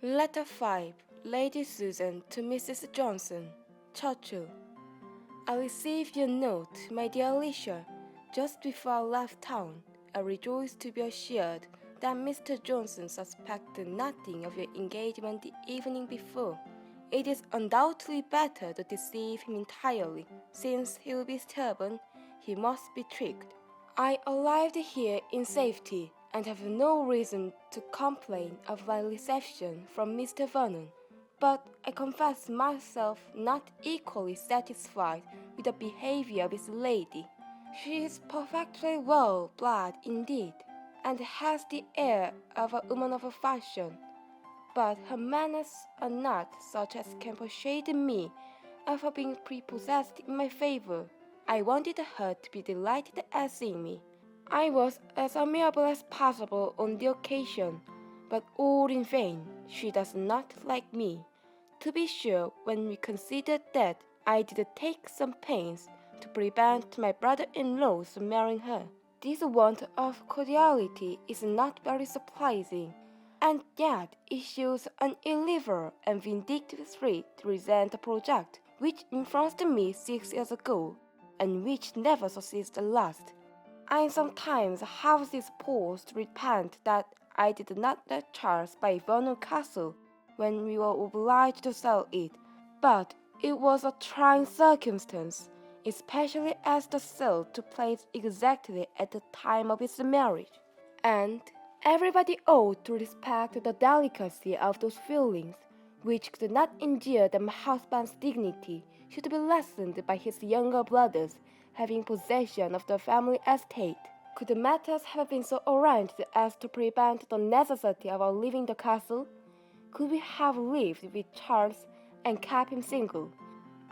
Letter 5. Lady Susan to Mrs. Johnson, Churchhill. I received your note, my dear Alicia, just before I left town. I rejoice to be assured that Mr. Johnson suspected nothing of your engagement the evening before. It is undoubtedly better to deceive him entirely, since he will be stubborn, he must be tricked. I arrived here in safety, and have no reason to complain of my reception from Mr. Vernon, but I confess myself not equally satisfied with the behavior of his lady. She is perfectly well bred indeed, and has the air of a woman of fashion, but her manners are not such as can persuade me of her being prepossessed in my favor. I wanted her to be delighted at seeing me. I was as amiable as possible on the occasion, but all in vain. She does not like me. To be sure, when we considered that I did take some pains to prevent my brother-in-law's marrying her, this want of cordiality is not very surprising, and yet it shows an illiberal and vindictive spirit to resent a project which influenced me 6 years ago, and which never succeeded at last. I sometimes have this pause to repent that I did not let Charles buy Vernon Castle when we were obliged to sell it, but it was a trying circumstance, especially as the sale took place exactly at the time of his marriage, and everybody ought to respect the delicacy of those feelings which could not endure that my husband's dignity should be lessened by his younger brothers having possession of the family estate. Could matters have been so arranged as to prevent the necessity of our leaving the castle? Could we have lived with Charles and kept him single?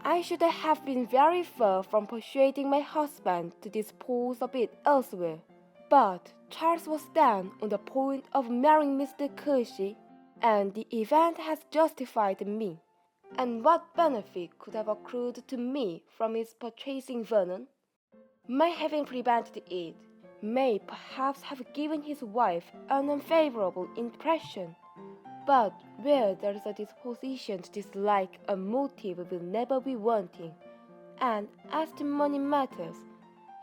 I should have been very far from persuading my husband to dispose of it elsewhere. But Charles was then on the point of marrying Mr. Churchhill, and the event has justified me. And what benefit could have accrued to me from his purchasing Vernon? My having prevented it may perhaps have given his wife an unfavorable impression, but where there is a disposition to dislike, a motive will never be wanting, and as to money matters,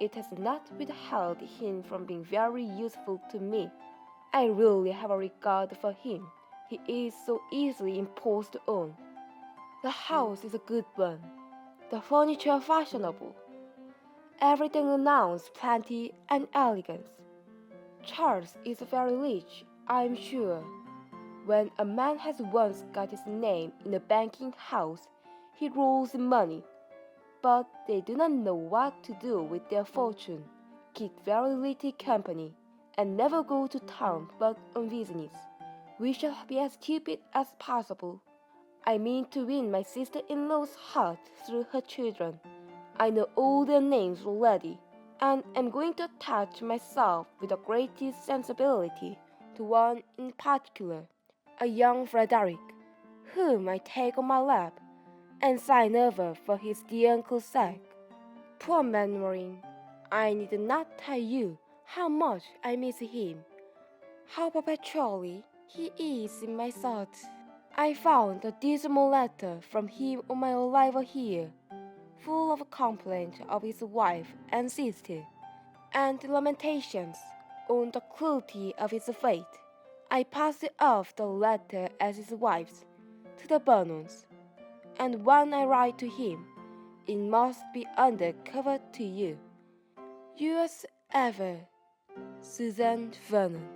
it has not withheld him from being very useful to me. I really have a regard for him. He is so easily imposed on. The house is a good one, the furniture fashionable, everything announced plenty and elegance. Charles is very rich, I am sure. When a man has once got his name in a banking house, he rolls in money. But they do not know what to do with their fortune, keep very little company, and never go to town but on business. We shall be as stupid as possible. I mean to win my sister-in-law's heart through her children. I know all their names already, and am going to attach myself with the greatest sensibility to one in particular, a young Frederick, whom I take on my lap, and sign over for his dear uncle's sake. Poor Mainwaring, I need not tell you how much I miss him, how perpetually he is in my thoughts. I found a dismal letter from him on my arrival here, full of complaint of his wife and sister, and lamentations on the cruelty of his fate. I passed off the letter as his wife's to the Vernons, and when I write to him, it must be under cover to you. Yours ever, Susan Vernon.